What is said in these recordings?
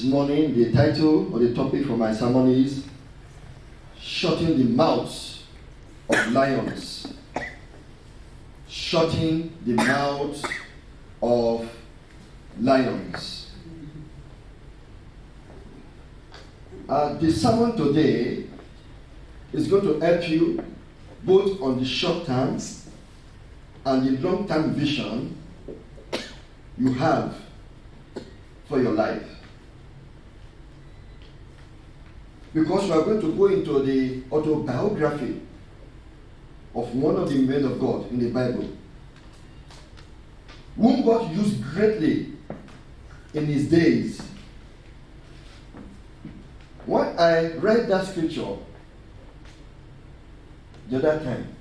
This morning, the title or the topic for my sermon is Shutting the Mouths of Lions. Shutting the mouths of lions. The sermon today is going to help you both on the short term and the long term vision you have for your life. Because we are going to go into the autobiography of one of the men of God in the Bible, whom God used greatly in his days. When I read that scripture the other time,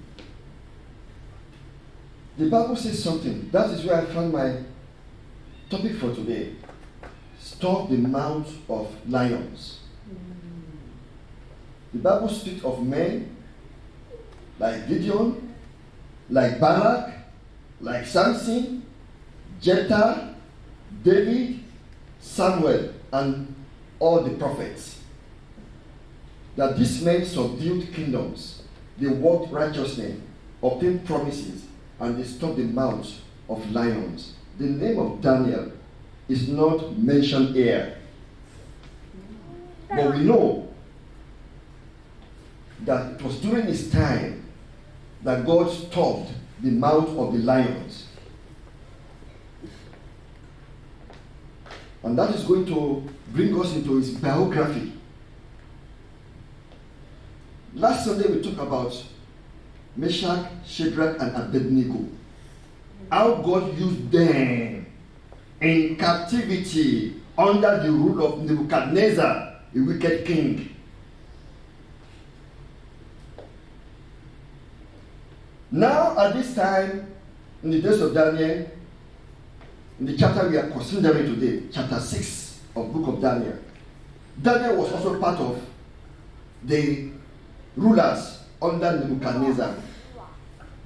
the Bible says something. That is where I found my topic for today. Stop the mouths of lions. The Bible speaks of men like Gideon, like Barak, like Samson, Jephthah, David, Samuel, and all the prophets. That these men subdued kingdoms, they worked righteousness, obtained promises, and they stopped the mouths of lions. The name of Daniel is not mentioned here. But we know that it was during his time that God stopped the mouth of the lions. And that is going to bring us into his biography. Last Sunday we talked about Meshach, Shadrach, and Abednego. How God used them in captivity under the rule of Nebuchadnezzar, a wicked king. Now, at this time, in the days of Daniel, in the chapter we are considering today, chapter 6 of book of Daniel, Daniel was also part of the rulers under Nebuchadnezzar.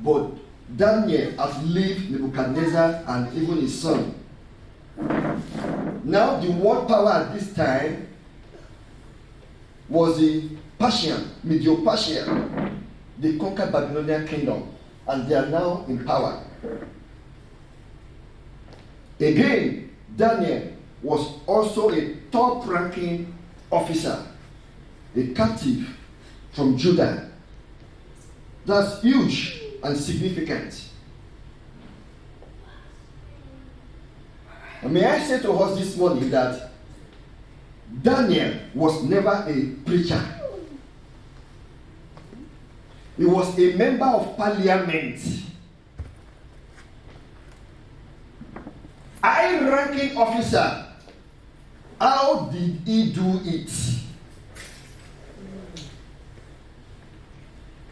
But Daniel outlived Nebuchadnezzar and even his son. Now, the world power at this time was the Persian, Medo-Persia. They conquered Babylonian kingdom, and they are now in power. Again, Daniel was also a top-ranking officer, a captive from Judah. That's huge and significant. And may I say to us this morning that Daniel was never a preacher. He was a member of parliament. High-ranking officer. How did he do it?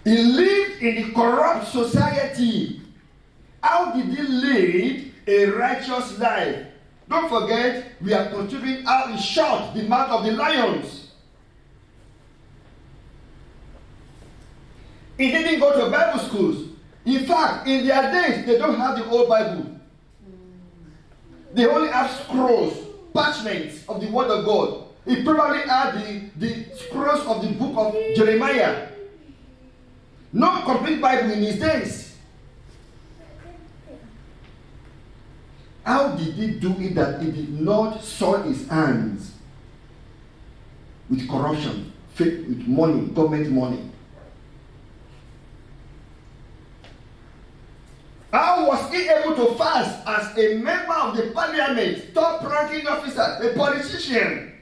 He lived in a corrupt society. How did he live a righteous life? Don't forget, we are considering how he shut the mouth of the lions. He didn't go to Bible schools. In fact, in their days, they don't have the old Bible. They only have scrolls, parchments of the Word of God. He probably had the scrolls of the book of Jeremiah. No complete Bible in his days. How did he do it that he did not soil his hands with corruption, fake with money, government money? How was he able to fast as a member of the parliament, top-ranking officer, a politician?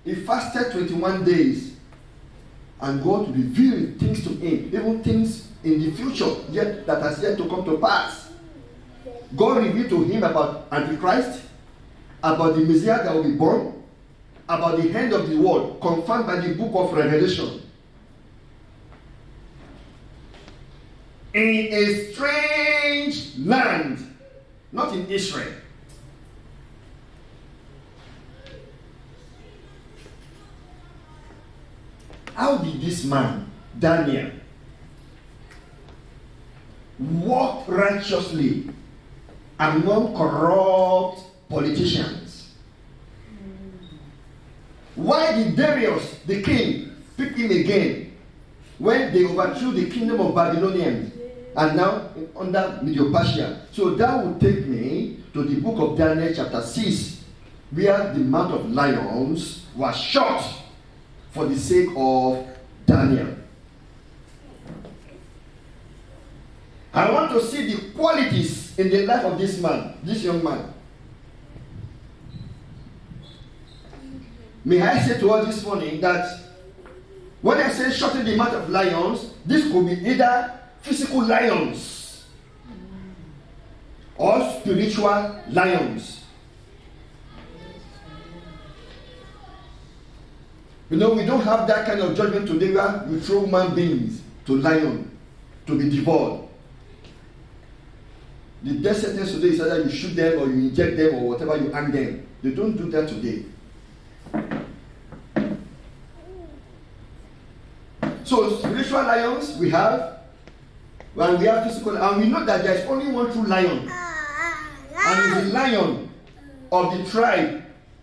He fasted 21 days, and God revealed things to him, even things in the future yet that has yet to come to pass. God revealed to him about Antichrist, about the Messiah that will be born, about the end of the world, confirmed by the book of Revelation. In a strange land, not in Israel. How did this man, Daniel, walk righteously among corrupt politicians? Why did Darius, the king, pick him again when they overthrew the kingdom of Babylonians and now under Medo-Persia? So that would take me to the book of Daniel chapter 6, where the mouth of lions was shut for the sake of Daniel. I want to see the qualities in the life of this man, this young man. May I say to us this morning that when I say shutting the mouth of lions, this could be either physical lions or spiritual lions. You know, we don't have that kind of judgment today where we throw human beings to lion to be devoured. The death sentence today is either you shoot them or you inject them or whatever, you hang them. They don't do that today. So spiritual lions we have, and we have physical, and we know that there is only one true lion, and it's the Lion of the tribe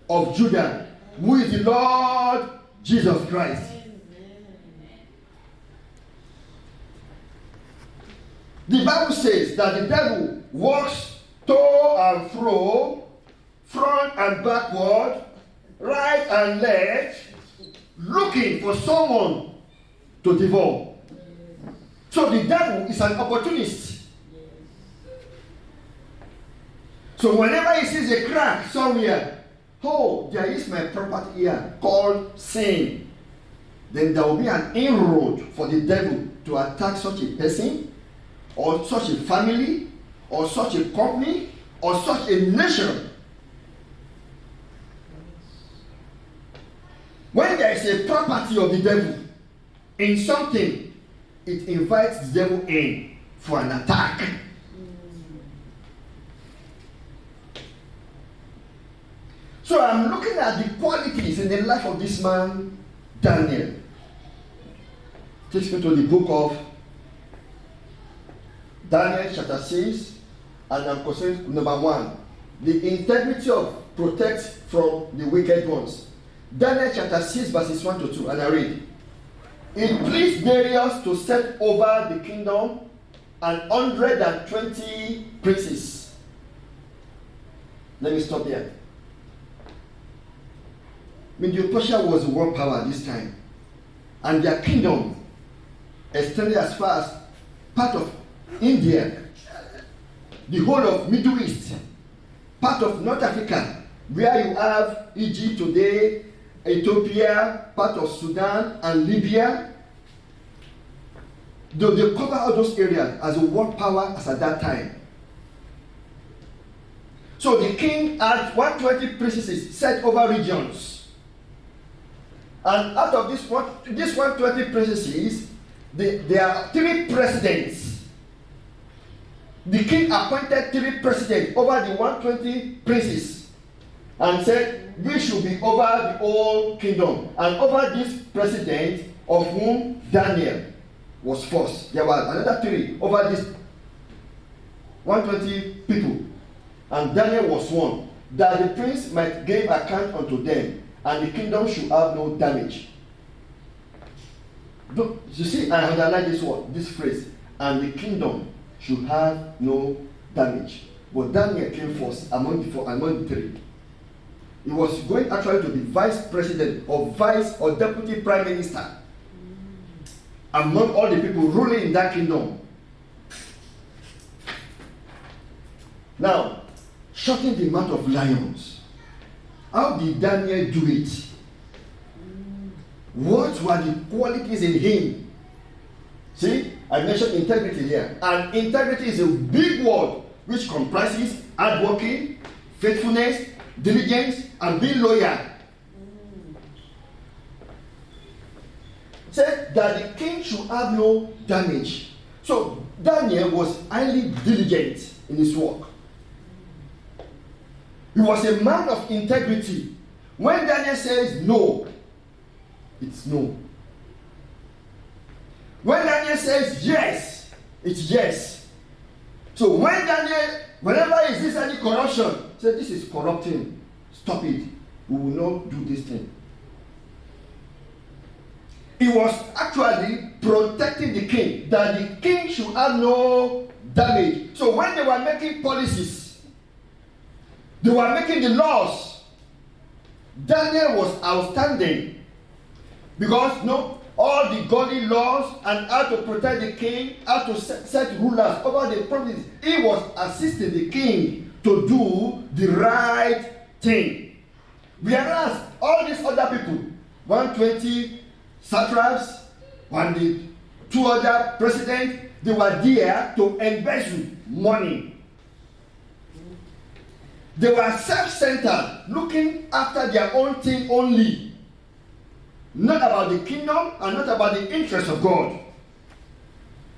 of Judah, who is the Lord Jesus Christ. The Bible says that the devil walks to and fro, front and backward, right and left, looking for someone to devour. So the devil is an opportunist. So whenever he sees a crack somewhere, oh, there is my property here called sin, then there will be an inroad for the devil to attack such a person, or such a family, or such a company, or such a nation. When there is a property of the devil in something, it invites the devil in for an attack. So I'm looking at the qualities in the life of this man, Daniel. Takes me to the book of Daniel chapter 6, and I'm considering number 1, the integrity of protect from the wicked ones. Daniel chapter 6 verses 1 to 2, and I read. It pleased Darius to set over the kingdom 120 princes. Let me stop there. Medo-Persia was the world power this time, and their kingdom extended as far as part of India, the whole of Middle East, part of North Africa, where you have Egypt today, Ethiopia, part of Sudan and Libya. They cover all those areas as a world power as at that time. So the king had 120 princes set over regions. And out of this 120 princes, there are 3 presidents. The king appointed 3 presidents over the 120 princes and said, we should be over the whole kingdom. And over this president, of whom Daniel was first, there were another 3 over this 120 people. And Daniel was one, that the prince might give account unto them, and the kingdom should have no damage. You see, I underline this word, this phrase, and the kingdom should have no damage. But Daniel came first among the 3. He was going actually to be vice president or vice or deputy prime minister among all the people ruling in that kingdom. Now, shutting the mouth of lions. How did Daniel do it? What were the qualities in him? See, I mentioned integrity here. And integrity is a big word which comprises hardworking, faithfulness, diligence, and being loyal. Said that the king should have no damage. So Daniel was highly diligent in his work. He was a man of integrity. When Daniel says no, it's no. When Daniel says yes, it's yes. So when Daniel, whenever he sees any corruption, say this is corrupting, stop it. We will not do this thing. He was actually protecting the king, that the king should have no damage. So when they were making policies, they were making the laws, Daniel was outstanding, because all the godly laws and how to protect the king, how to set rulers over the provinces, he was assisting the king to do the right thing. Whereas all these other people, 120 satraps and the 2 other presidents, they were there to embezzle money. They were self-centered, looking after their own thing only, not about the kingdom and not about the interest of God.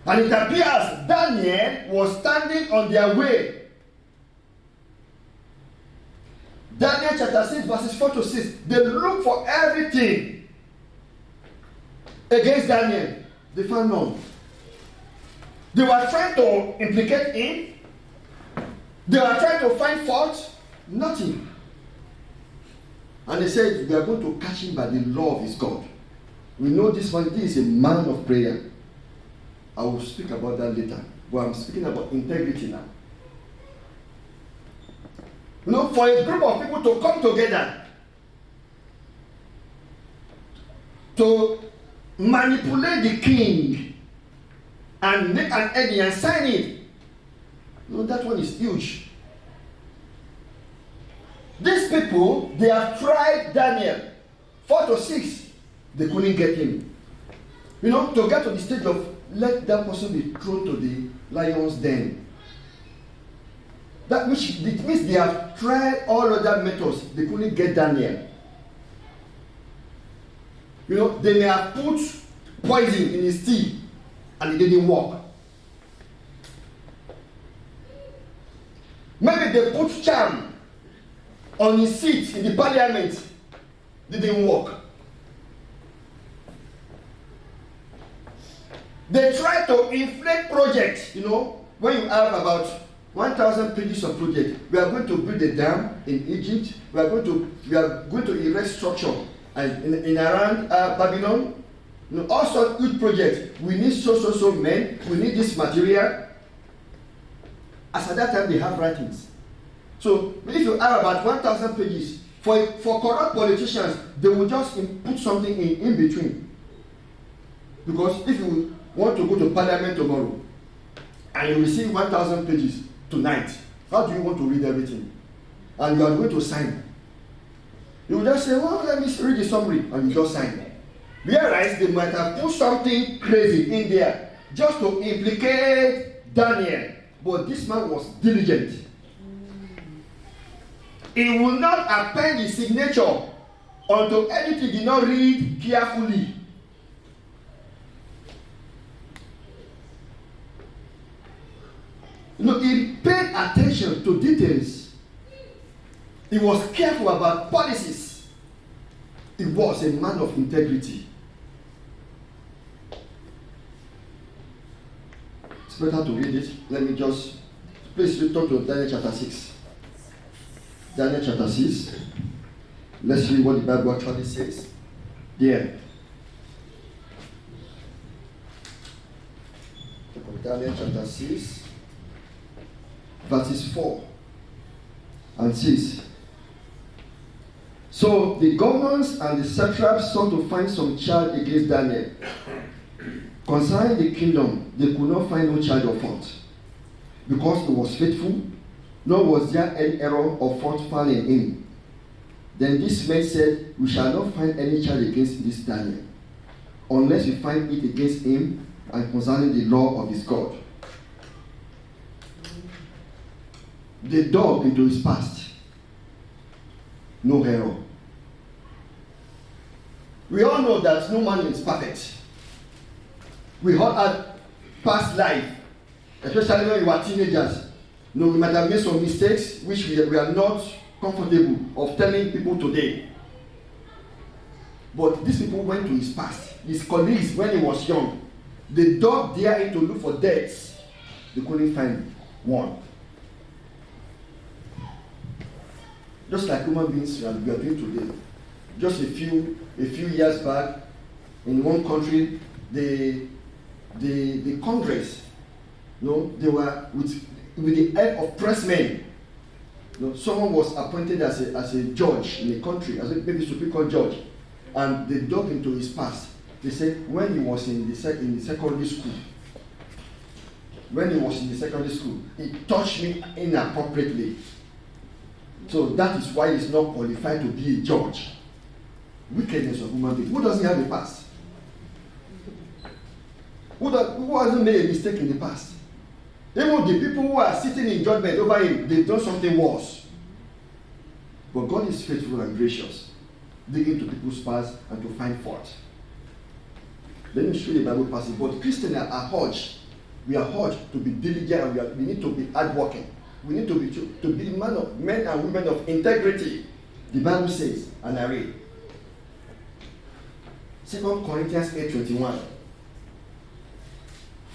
And it appears Daniel was standing on their way. Daniel chapter 6 verses 4 to 6. They look for everything against Daniel. They found none. They were trying to implicate him. They were trying to find fault. Nothing. And they said, we are going to catch him by the law of his God. We know this one, this is a man of prayer. I will speak about that later. But I'm speaking about integrity now. For a group of people to come together to manipulate the king and make an edit and sign it, that one is huge. These people, they have tried Daniel 4 to 6. They couldn't get him. To get to the stage of let that person be thrown to the lion's den. That which it means they have tried all other methods. They couldn't get Daniel. They may have put poison in his tea and it didn't work. Maybe they put charm on his seat in the parliament. It didn't work. They try to inflate projects. When you have about 1,000 pages of project, we are going to build a dam in Egypt. We are going to erect structure in around Babylon. All sorts of good projects. We need so men. We need this material. As at that time, they have writings. So if you have about 1,000 pages, for corrupt politicians, they will just put something in between. Because if you want to go to parliament tomorrow and you receive 1,000 pages tonight, how do you want to read everything? And you are going to sign. You will just say, let me read the summary, and you just sign. Whereas they might have put something crazy in there just to implicate Daniel. But this man was diligent. He will not append his signature until anything did not read carefully. He paid attention to details. He was careful about policies. He was a man of integrity. It's better to read it. Let me just, please return to Daniel chapter 6. Daniel chapter 6. Let's read what the Bible actually says. There. Daniel chapter 6. Verses 4 and 6. So the governors and the satraps sought to find some charge against Daniel. Concerning the kingdom, they could not find no charge of fault, because he was faithful, nor was there any error or fault found in him. Then these men said, we shall not find any charge against this Daniel, unless we find it against him and concerning the law of his God. They dug into his past. No error. We all know that no man is perfect. We all had past life, especially when we were teenagers. We might have made some mistakes which we are not comfortable of telling people today. But these people went to his past. His colleagues, when he was young, they dug there to look for deaths. They couldn't find one. Just like human beings we are doing today. Just a few years back, in one country, the Congress, they were with the help of pressmen. Someone was appointed as a judge in the country, as maybe Supreme Court judge, and they dug into his past. They said when he was in the secondary school, he touched me inappropriately. So that is why he's not qualified to be a judge. Wickedness of human being. Who doesn't have a past? Who hasn't made a mistake in the past? Even the people who are sitting in judgment over him, they've done something worse. But God is faithful and gracious, digging into people's past and to find fault. Let me show you the Bible passage. But Christians are urged. We are urged to be diligent, and we need to be hardworking. We need to be men and women of integrity. The Bible says, and I read, 2 Corinthians 8:21.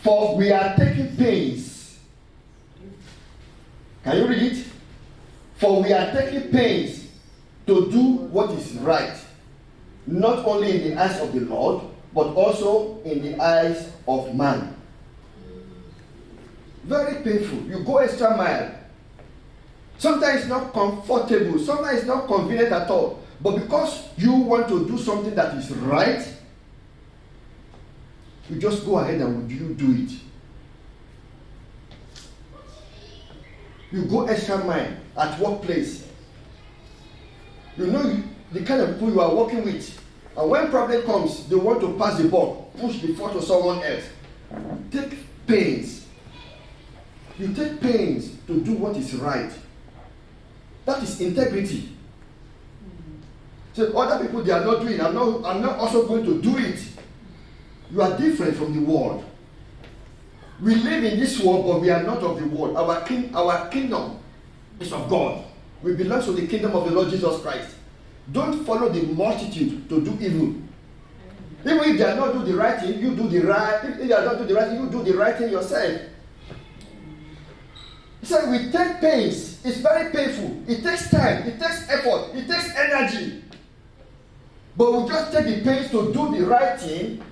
For we are taking pains. Can you read it? For we are taking pains to do what is right, not only in the eyes of the Lord, but also in the eyes of man. Very painful. You go extra mile. Sometimes it's not comfortable. Sometimes it's not convenient at all. But because you want to do something that is right, you just go ahead and you do it. You go extra mile at workplace. You know the kind of people you are working with. And when problem comes, they want to pass the ball, push the ball to someone else. Take pains. You take pains to do what is right. That is integrity. So other people, they are not doing. I'm not also going to do it. You are different from the world. We live in this world, but we are not of the world. Our kingdom is of God. We belong to the kingdom of the Lord Jesus Christ. Don't follow the multitude to do evil. Even if they are not doing the right thing, you do the right. If they are not doing the right thing, you do the right thing yourself. He said, we take pains. It's very painful. It takes time. It takes effort. It takes energy. But we just take the pains to do the right thing,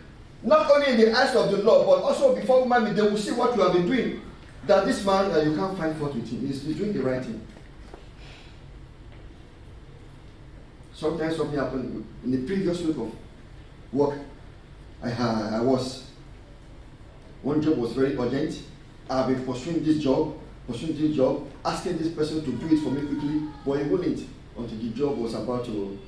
not only in the eyes of the Lord, but also before human beings, they will see what you have been doing. That this man, you can't find fault with him. He's doing the right thing. Sometimes something happened in the previous week of work. One job was very urgent. I've been pursuing this job, asking this person to do it for me quickly, but he wouldn't until the job was about to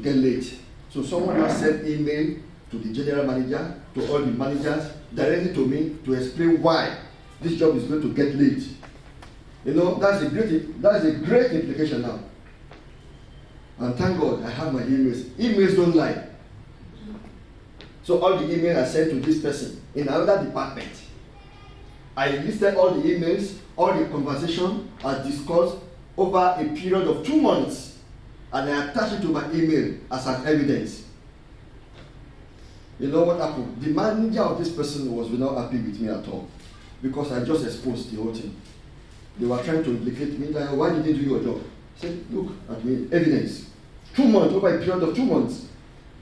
get late. So someone now sent email to the general manager, to all the managers, directly to me to explain why this job is going to get late. That's a great implication now. And thank God I have my emails. Emails don't lie. So all the emails I sent to this person in another department, I listed all the emails, all the conversation as discussed over a period of 2 months, and I attached it to my email as an evidence. You know what happened? The manager of this person was not happy with me at all, because I just exposed the whole thing. They were trying to implicate me that, why did you do your job? I said, look at me, evidence. 2 months, over a period of 2 months.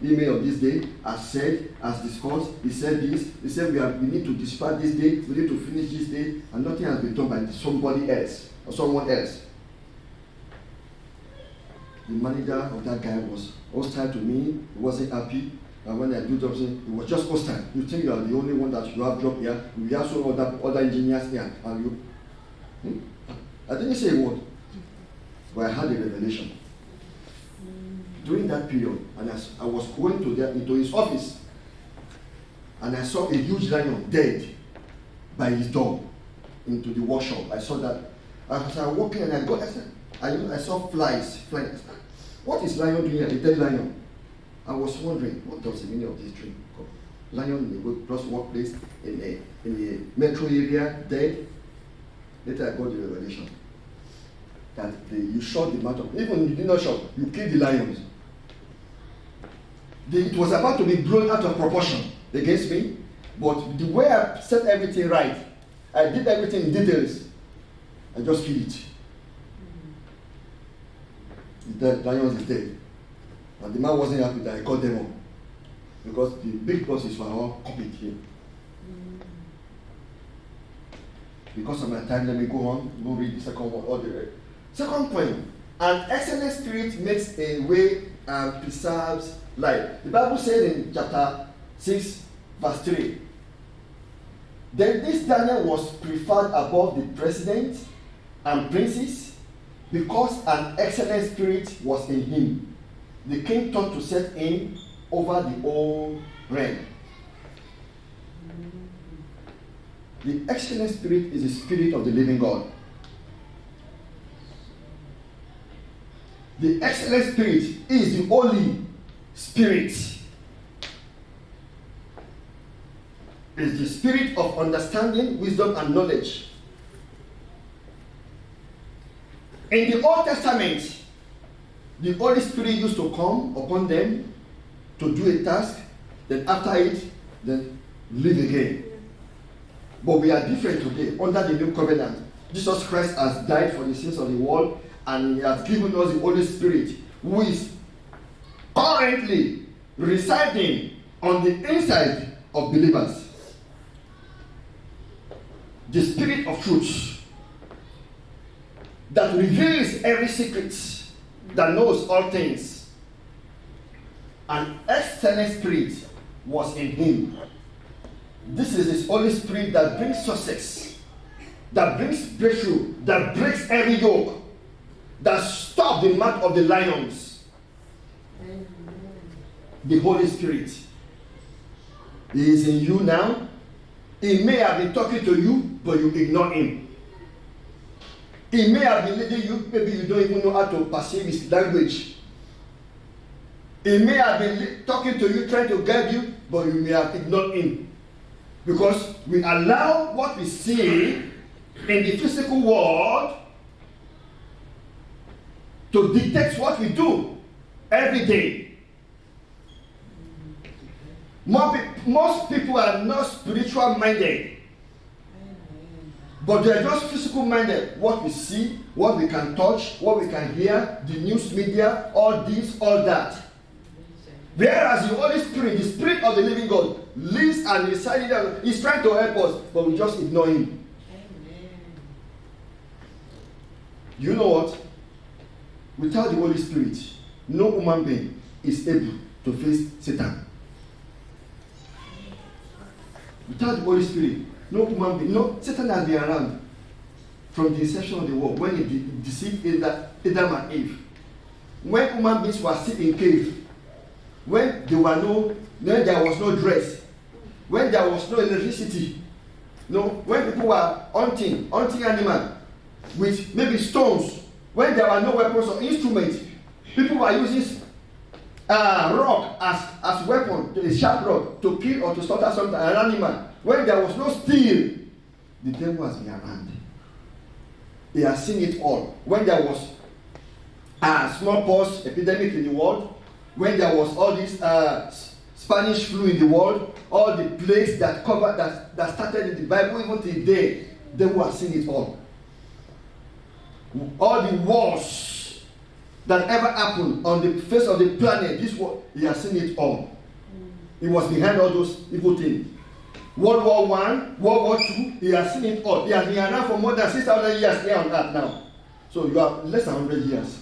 Email of this day, as said, as discussed, he said this, he said we need to dispatch this day, we need to finish this day, and nothing has been done by somebody else or someone else. The manager of that guy was hostile to me, he wasn't happy, and when I do jobs, it was just hostile. You think you are the only one that you have job here, we have some other engineers here, and you. I didn't say a word, but I had a revelation. During that period, and as I was going into his office, and I saw a huge lion dead by his door into the workshop. I saw that. As I was walking and I saw flies flying. What is lion doing here? A dead lion. I was wondering, what does the meaning of this dream? Lion in the workplace, in the metro area, dead. Later I got the revelation that you shot the matter. Even you did not shot, you killed the lions. It was about to be blown out of proportion against me, but the way I set everything right, I did everything in details. I just killed it. The lion is dead. And the man wasn't happy that I cut them all. Because the big bosses were all copied here. Because of my time, let me go on. Go read the second one. All the rest. Second point: an excellent spirit makes a way and preserves life. The Bible said in chapter 6, verse 3. Then this Daniel was preferred above the president and princes because an excellent spirit was in him. The king thought to set him over the whole realm. The excellent spirit is the spirit of the living God. The excellent spirit is the Holy Spirit. It is the spirit of understanding, wisdom, and knowledge. In the Old Testament, the Holy Spirit used to come upon them to do a task, then after it, then leave again. But we are different today. Under the new covenant, Jesus Christ has died for the sins of the world, and he has given us the Holy Spirit, who is currently residing on the inside of believers. The Spirit of truth that reveals every secret, that knows all things. An excellent spirit was in him. This is his Holy Spirit that brings success, that brings breakthrough, that breaks every yoke, that stops the mouth of the lions. The Holy Spirit. He is in you now. He may have been talking to you, but you ignore him. He may have been leading you, maybe you don't even know how to perceive his language. He may have been talking to you, trying to guide you, but you may have ignored him. Because we allow what we see in the physical world to dictate what we do every day. Most people are not spiritual minded, but they are just physical minded. What we see, what we can touch, what we can hear, the news media, all this, all that. Whereas the Holy Spirit, the Spirit of the living God, lives and resides in us. He's trying to help us, but we just ignore him. Amen. You know what? Without the Holy Spirit, no human being is able to face Satan. Without the Holy Spirit, no human being, no, Satan has been around from the inception of the world when he deceived Adam and Eve. When human beings were still in cave, when there was no dress, when there was no electricity, when people were hunting animals with maybe stones, when there were no weapons or instruments, people were using rock as weapon, a sharp rock, to kill or to slaughter an animal. When there was no steel, the devil has been around. He has seen it all. When there was smallpox epidemic in the world, when there was all this Spanish flu in the world, all the plagues that started in the Bible, even today, the devil has seen it all. All the wars that ever happened on the face of the planet, this world, he has seen it all. He was behind all those evil things. World War I, World War II, he has seen it all. He has been around for more than 6,000 years here on earth now. So you have less than 100 years.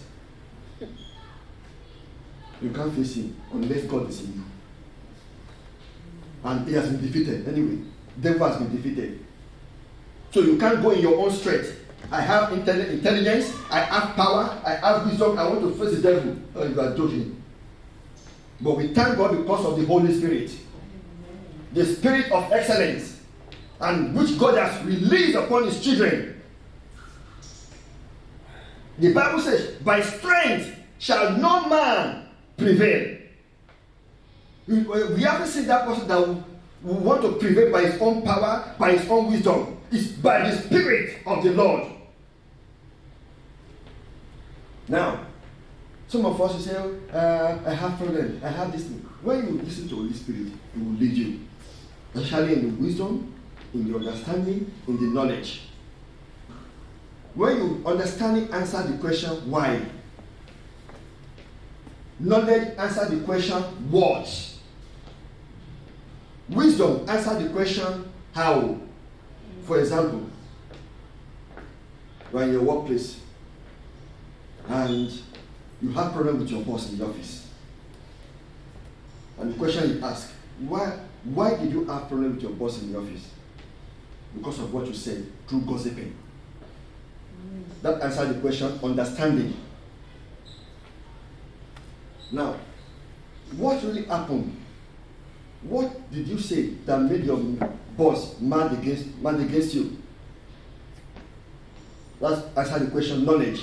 You can't face him unless God is in you. And he has been defeated. Anyway, devil has been defeated. So you can't go in your own strength. I have intelligence, I have power, I have wisdom, I want to face the devil. Oh, you are joking. But we thank God because of the Holy Spirit. The Spirit of excellence, and which God has released upon his children. The Bible says, by strength shall no man prevail. We haven't seen that person that will want to prevail by his own power, by his own wisdom. It's by the Spirit of the Lord. Now, some of us will say, I have problems, I have this thing. When you listen to the Holy Spirit, He will lead you. Especially in the wisdom, in the understanding, in the knowledge. When you understanding answer the question why, knowledge answer the question what. Wisdom answer the question, how? For example, you are in your workplace and you have problem with your boss in the office. And the question you ask, why did you have problem with your boss in the office? Because of what you said, through gossiping. That answers the question, understanding. Now, what really happened? What did you say that made your boss mad against you? That's answer the question, knowledge,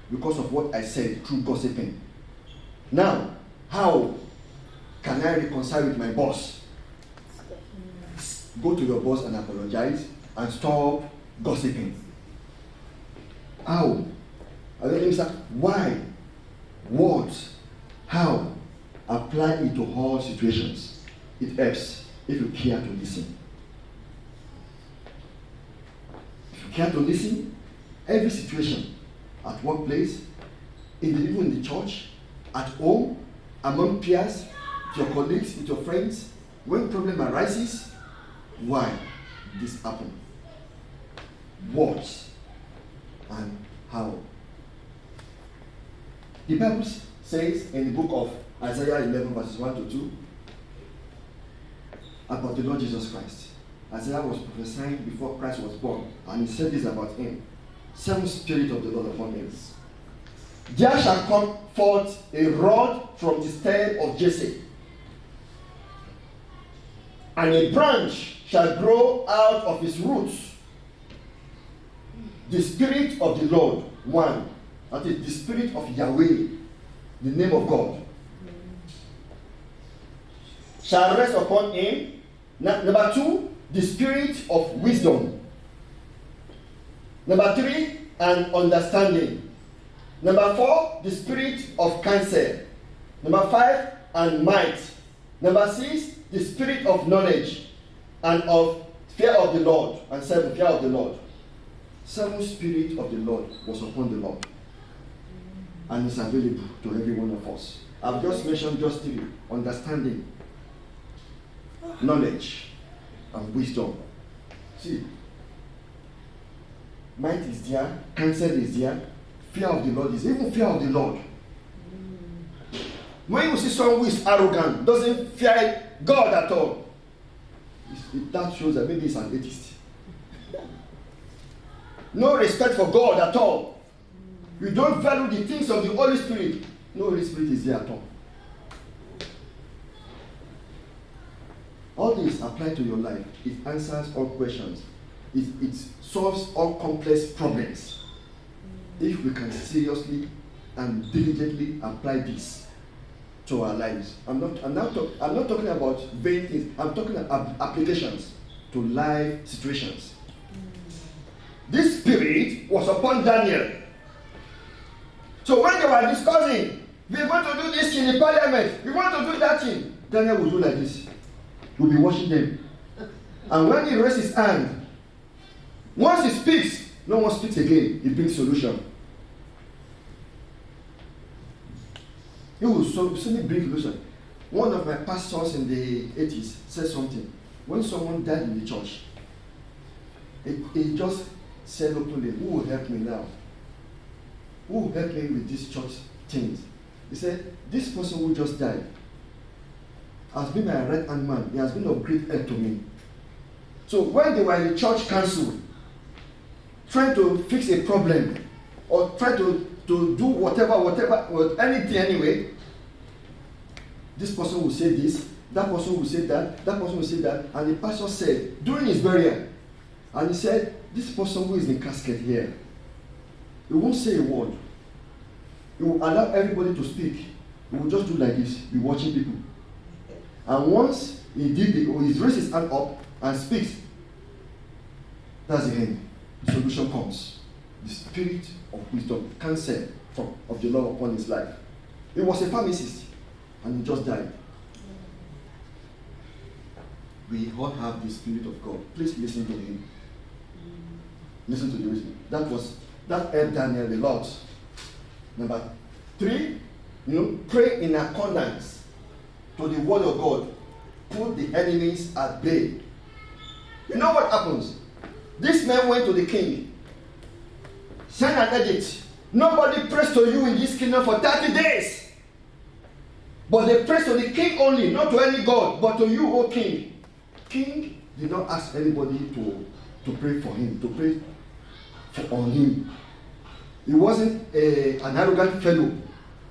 because of what I said through gossiping. Now, how can I reconcile with my boss? Go to your boss and apologize and stop gossiping. How? Why? What? How? Apply it to all situations. It helps if you care to listen. If you care to listen, every situation, at workplace, even in the church, at home, among peers, with your colleagues, with your friends, when problem arises, why this happen? What and how? The Bible says in the book of Isaiah 11 verses 1 to 2 about the Lord Jesus Christ. Isaiah was prophesying before Christ was born, and he said this about him. Seven Spirit of the Lord upon him. There shall come forth a rod from the stem of Jesse, and a branch shall grow out of his roots. The Spirit of the Lord, one, that is the Spirit of Yahweh, the name of God, shall rest upon him. Number two, the Spirit of wisdom. Number three, and understanding. Number four, the Spirit of counsel. Number five, and might. Number six, the Spirit of knowledge and of fear of the Lord. And seven, fear of the Lord. Seven Spirit of the Lord was upon the Lord, and is available to every one of us. I've just mentioned just three: understanding, knowledge, and wisdom. See, might is there, counsel is there, fear of the Lord is even fear of the Lord. When you see someone who is arrogant, doesn't fear God at all, that shows that maybe he's an atheist. No respect for God at all. You don't value the things of the Holy Spirit. No Holy Spirit is there at all. All this apply to your life. It answers all questions. It solves all complex problems. If we can seriously and diligently apply this to our lives. I'm not talking about vain things. I'm talking about applications to life situations. This spirit was upon Daniel. So when they were discussing, we want to do this in the parliament, we want to do that thing, Daniel will do like this. We'll be watching them. And when he raises his hand, once he speaks, no one speaks again. He brings solution. He will suddenly bring solution. One of my pastors in the 80s said something. When someone died in the church, he just said openly, who will help me now? Who will help me with these church things? He said, this person who just died has been my right-hand man. He has been of great help to me. So when they were in the church council, trying to fix a problem, or try to do whatever, anything anyway, this person will say this, that person will say that person will say that, and the pastor said, during his burial, and he said, this person who is in casket here, he won't say a word. He will allow everybody to speak. He will just do like this, be watching people. And once he raised his hand up and speaks, that's the end. The solution comes. The Spirit of wisdom, counsel of the Lord upon his life. He was a pharmacist and he just died. We all have the Spirit of God. Please listen to him. Listen to the reason. That helped Daniel a lot. Number 3, pray in accordance to the word of God. put the enemies at bay. You know what happens? This man went to the king, sent an edict. Nobody prays to you in this kingdom for 30 days. But they praise to the king only, not to any god, but to you, O king. King did not ask anybody to pray for him, to pray on him. He wasn't an arrogant fellow.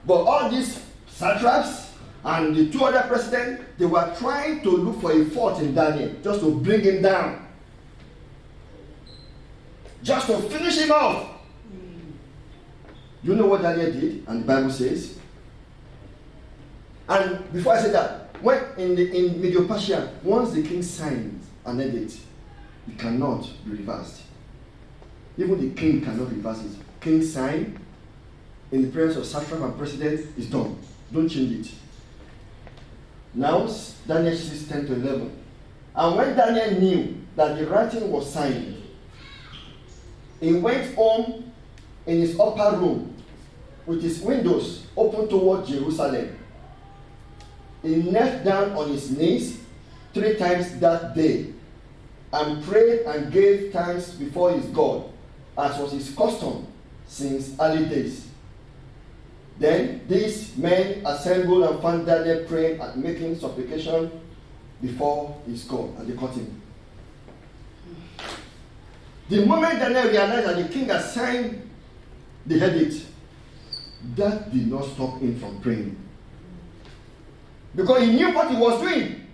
But all these satraps and the two other presidents, they were trying to look for a fault in Daniel, just to bring him down, just to finish him off. You know what Daniel did? And the Bible says. And before I say that, when in Medo-Persia, once the king signs an edict, it cannot be reversed. Even the king cannot reverse it. King sign in the presence of satrap and president is done. Don't change it. Now Daniel 6:10-11. And when Daniel knew that the writing was signed, he went home in his upper room with his windows open toward Jerusalem. He knelt down on his knees 3 times that day and prayed and gave thanks before his God, as was his custom since early days. Then these men assembled and found Daniel praying and making supplication before his God, and they caught him. The moment Daniel realized that the king had signed the edict, that did not stop him from praying. Because he knew what he was doing.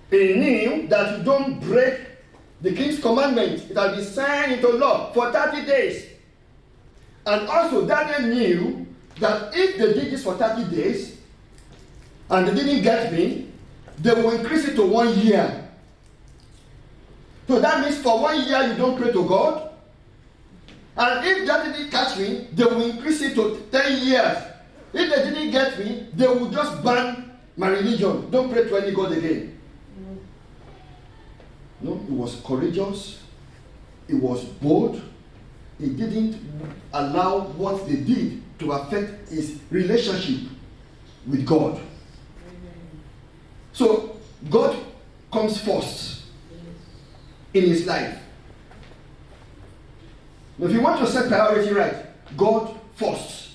He knew that you don't break the king's commandment. It has been signed into law for 30 days. And also Daniel knew that if they did this for 30 days and they didn't get me, they will increase it to 1 year. So that means for 1 year you don't pray to God. And if that didn't catch me, they will increase it to 10 years. If they didn't get me, they will just ban my religion. Don't pray to any God again. No, he was courageous. He was bold. He didn't allow what they did to affect his relationship with God. So God comes first in his life. Now, if you want to set priority right, God first.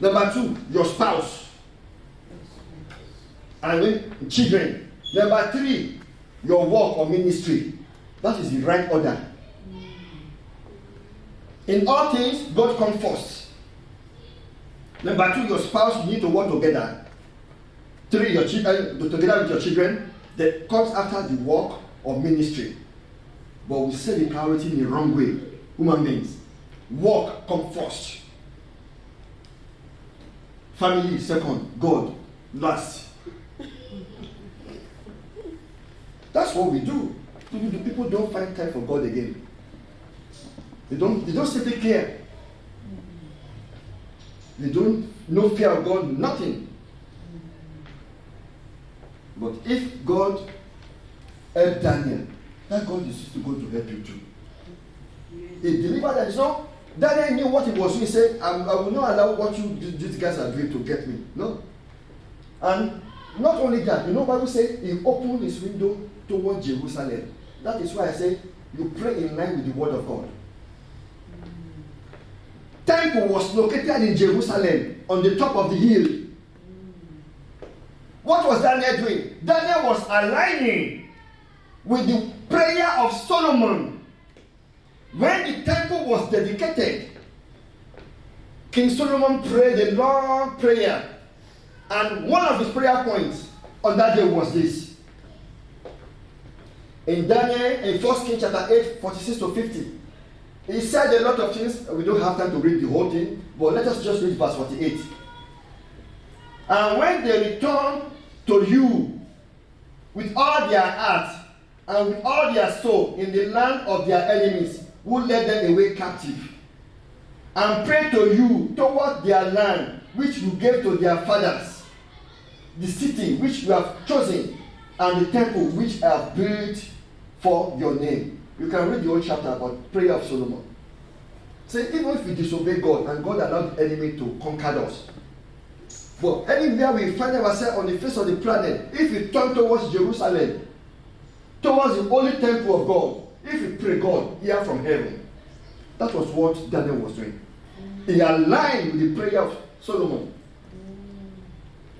Number 2, your spouse and children. Number 3, your work or ministry. That is the right order. In all things, God comes first. Number 2, your spouse, you need to work together. 3, your children, together with your children. That comes after the work or ministry. But we set the priority in the wrong way. Human beings. Work comes first. Family second. God last. That's what we do. People don't find time for God again. They don't simply care. They don't know fear of God, nothing. But if God helped Daniel, that God is going to help you too. He delivered that. So Daniel knew what he was doing. He said, I will not allow what these guys are doing to get me. No. And not only that, the Bible says he opened his window toward Jerusalem. That is why I say you pray in line with the word of God. Temple was located in Jerusalem on the top of the hill. What was Daniel doing? Daniel was aligning with the prayer of Solomon. When the temple was dedicated, King Solomon prayed a long prayer. And one of his prayer points on that day was this. In Daniel, in 1 Kings chapter 8, 46-50, he said a lot of things. We don't have time to read the whole thing, but let us just read verse 48. And when they return to you with all their heart and with all their soul in the land of their enemies, who led them away captive, and pray to you toward their land which you gave to their fathers, the city which you have chosen, and the temple which I have built for your name. You can read the whole chapter about prayer of Solomon. Say, even if we disobey God and God allowed the enemy to conquer us, But anywhere we find ourselves on the face of the planet, if we turn towards Jerusalem, towards the holy temple of God, if we pray, God, hear from heaven. That was what Daniel was doing. He aligned with the prayer of Solomon.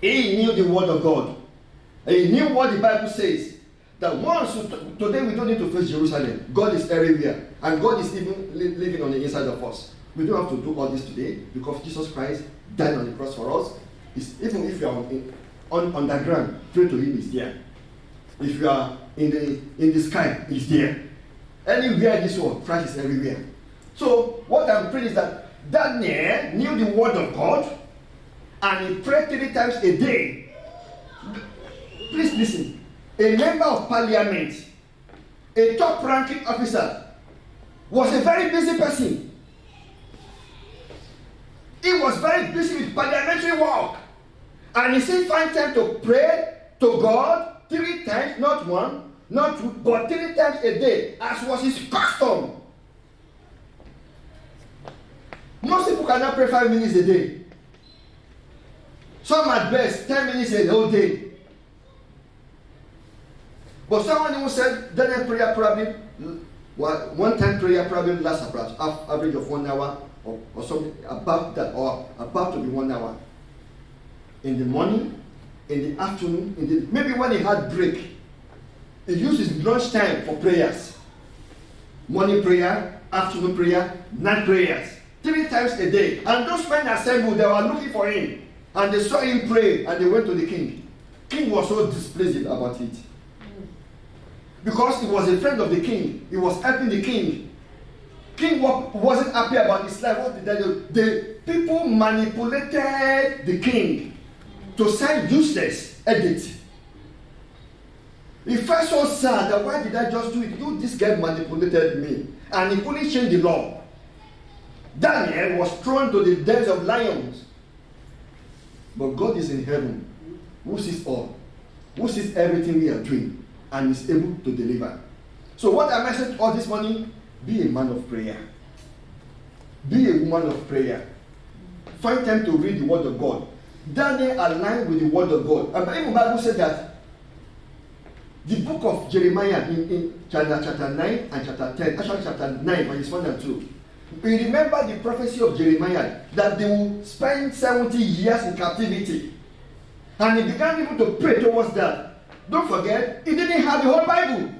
He knew the word of God. He knew what the Bible says. That once, today we don't need to face Jerusalem. God is everywhere. And God is even living on the inside of us. We don't have to do all this today because Jesus Christ died on the cross for us. Even if you are on underground, pray to Him, He's there. If you are in the sky, He's there. Anywhere in this world, Christ is everywhere. So what I'm praying is that Daniel knew the word of God and he prayed 3 times a day. Please listen. A member of parliament, a top-ranking officer, was a very busy person. He was very busy with parliamentary work. And he still find time to pray to God 3 times, not 1, not 2, but 3 times a day, as was his custom. Most people cannot pray 5 minutes a day. Some at best 10 minutes a whole day. But someone who said Daniel prayer probably, one time prayer probably lasts about average of 1 hour or something about that, or about to be 1 hour. In the morning, in the afternoon, maybe when he had break, he used his lunch time for prayers. Morning prayer, afternoon prayer, night prayers. 3 times a day. And those men assembled, they were looking for him. And they saw him pray, and they went to the king. King was so displeased about it. Because he was a friend of the king. He was helping the king. King wasn't happy about his life. What did they do? The people manipulated the king to sign useless edict. He felt so sad that why did I just do it? This guy manipulated me. And he couldn't change the law. Daniel was thrown to the dens of lions. But God is in heaven, who sees all, who sees everything we are doing, and is able to deliver. So what am I saying all this morning? Be a man of prayer. Be a woman of prayer. Find time to read the word of God. Daniel aligned with the word of God. And even the Bible said that the book of Jeremiah in chapter 9 and chapter 10, actually chapter 9, verses 1 and 2. We remember the prophecy of Jeremiah that they will spend 70 years in captivity. And he began even to pray towards that. Don't forget, he didn't have the whole Bible.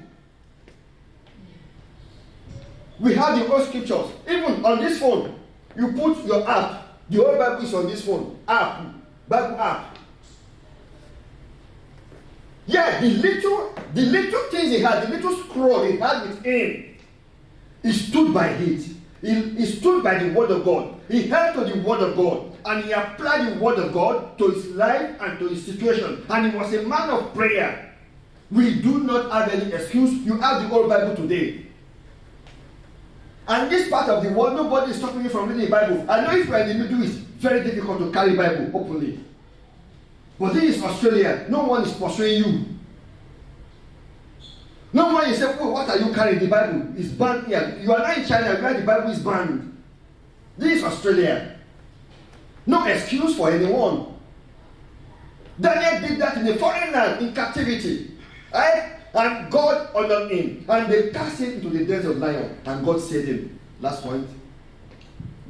We have the old scriptures. Even on this phone, you put your app. The whole Bible is on this phone. App. Bible app. Yeah, the little things he had, the little scroll he had with him, he stood by it. He stood by the word of God. He held to the word of God. And he applied the word of God to his life and to his situation. And he was a man of prayer. We do not have any excuse. You have the whole Bible today. And this part of the world, nobody is stopping you from reading the Bible. I know if you are in the middle, it's very difficult to carry the Bible openly. But this is Australia. No one is pursuing you. No one is saying, oh, what are you carrying? The Bible is banned here. You are not in China where the Bible is banned. This is Australia. No excuse for anyone. Daniel did that in a foreign land, in captivity. Right? And God honored him. And they cast him into the dens of lions. And God saved him. Last point.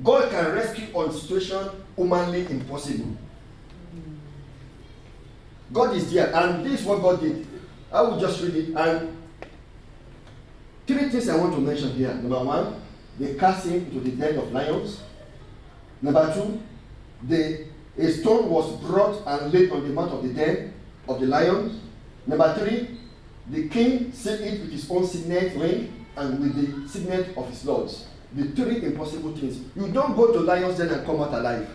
God can rescue on situation humanly impossible. God is there. And this is what God did. I will just read it. And 3 things I want to mention here. Number 1, they cast him into the den of lions. Number 2, a stone was brought and laid on the mouth of the den of the lions. Number 3, the king sealed it with his own signet ring and with the signet of his lords. The 3 impossible things. You don't go to lions den and come out alive.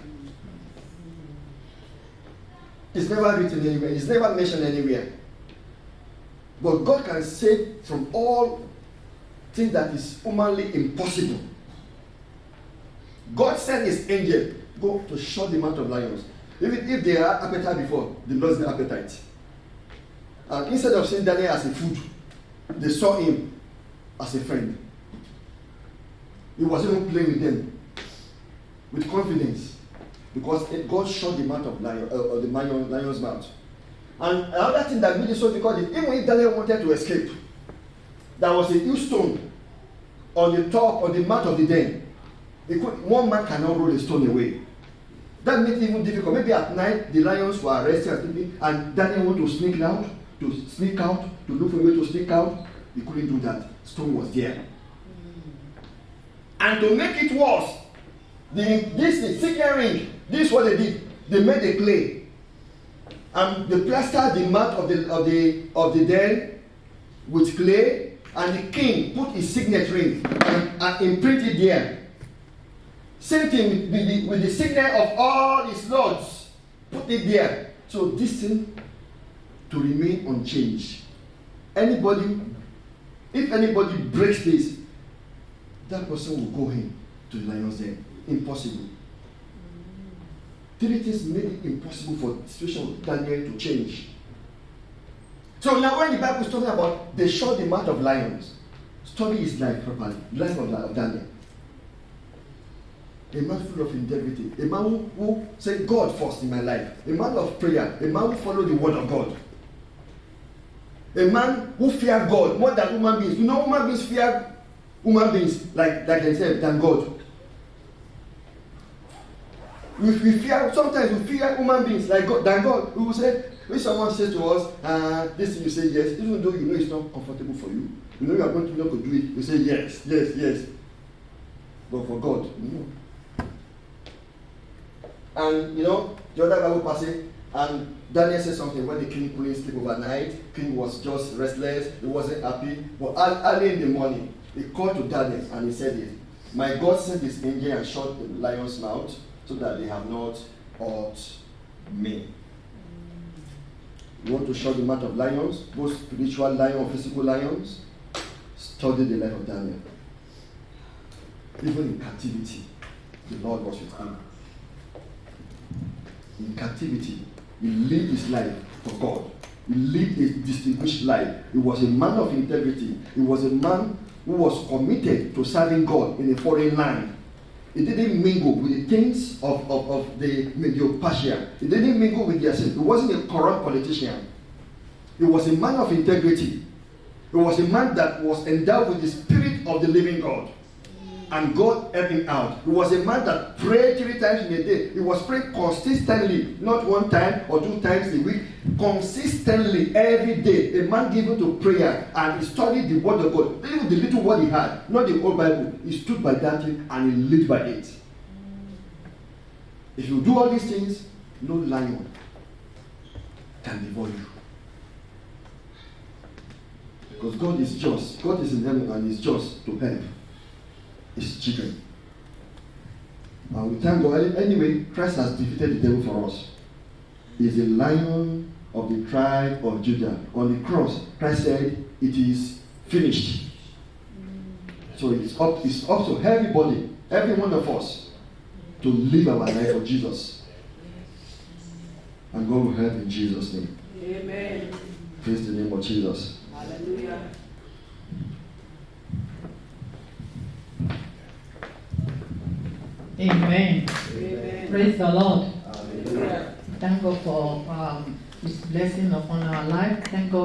It's never written anywhere. It's never mentioned anywhere. But God can save from all things that is humanly impossible. God sent his angel go to shut the mouth of lions. Even if they had appetite before, they lost their appetite. And instead of seeing Daniel as a food, they saw him as a friend. He was even playing with them with confidence. because God shut the mouth of lion's mouth. And another thing that made it so difficult is even if Daniel wanted to escape, there was a huge stone on the top of the mouth of the den. One man cannot roll a stone away. That made it even difficult. Maybe at night the lions were arrested and Daniel wanted to sneak out, to look for a way to sneak out. He couldn't do that. Stone was there. And to make it worse, this secret ring, this is what they did. They made a clay. And they plastered the mouth of the den with clay, and the king put his signet ring and imprinted there. Same thing with the signet of all his lords, put it there. So this thing to remain unchanged. If anybody breaks this, that person will go in to the lion's den. Impossible. 3 things made it impossible for the situation of Daniel to change. So now when the Bible is talking about they shut the mouth of lions, study his life properly. The life of Daniel. A man full of integrity. A man who said God first in my life. A man of prayer. A man who followed the word of God. A man who feared God more than human beings. You know, human beings fear human beings like themselves than God. We fear, sometimes we fear human beings like God than God. We will say, when someone says to us, this thing, you say yes, even though you know it's not comfortable for you. You know you are going to not to do it, you say yes. But for God, you know. And you know, the other Bible passage, and Daniel said something when the king couldn't sleep overnight. King was just restless, he wasn't happy. But early in the morning, he called to Daniel and he said this, my God sent his angel and shut the lion's mouth so that they have not hurt me. You want to shut the mouth of lions, both spiritual lions or physical lions? Study the life of Daniel. Even in captivity, the Lord was with him. In captivity, he lived his life for God. He lived a distinguished life. He was a man of integrity. He was a man who was committed to serving God in a foreign land. He didn't mingle with the things of the Medo-Persia. He didn't mingle with their sin. He wasn't a corrupt politician. He was a man of integrity. He was a man that was endowed with the spirit of the living God. And God helped him out. He was a man that prayed 3 times in a day. He was praying consistently, not 1 time or 2 times a week. Consistently, every day. A man given to prayer, and he studied the word of God. Even the little word he had, not the whole Bible. He stood by that thing and he lived by it. If you do all these things, no lion can devour you. Because God is just. God is in heaven and is just to help his children. And we thank God. Anyway, Christ has defeated the devil for us. He is a lion of the tribe of Judah. On the cross, Christ said, it is finished. So it's up to everybody, every one of us, to live our life for Jesus. And God will help in Jesus' name. Amen. Praise the name of Jesus. Hallelujah. Amen. Amen. Praise the Lord. Hallelujah. Thank God for His blessing upon our life. Thank God.